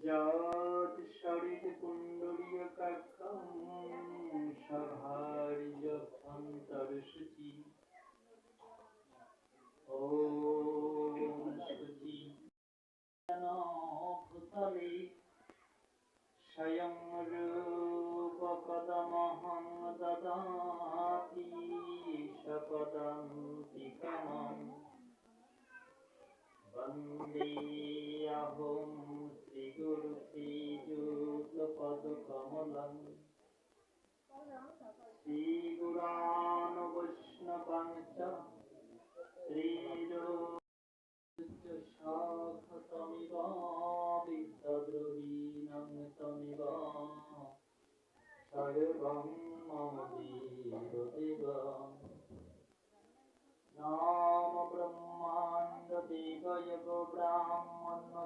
যৎ শরীর পুণ্ডরীকাক্ষং সভার্যভ্যন্তরশুচি ॐ शुचि भूतले स्वयं रूपकदमहं ददाति सपदान्तिकमं वन्देऽहं श्रीगुरुश्रीयुतपदकमलं श्रीगुरानुवैष्णवांश्च शाखतमिव विद्याद्रवीणं तमिव सर्वं मम देवदेव नाम ब्रह्माण्ड देवयव ब्राह्मणो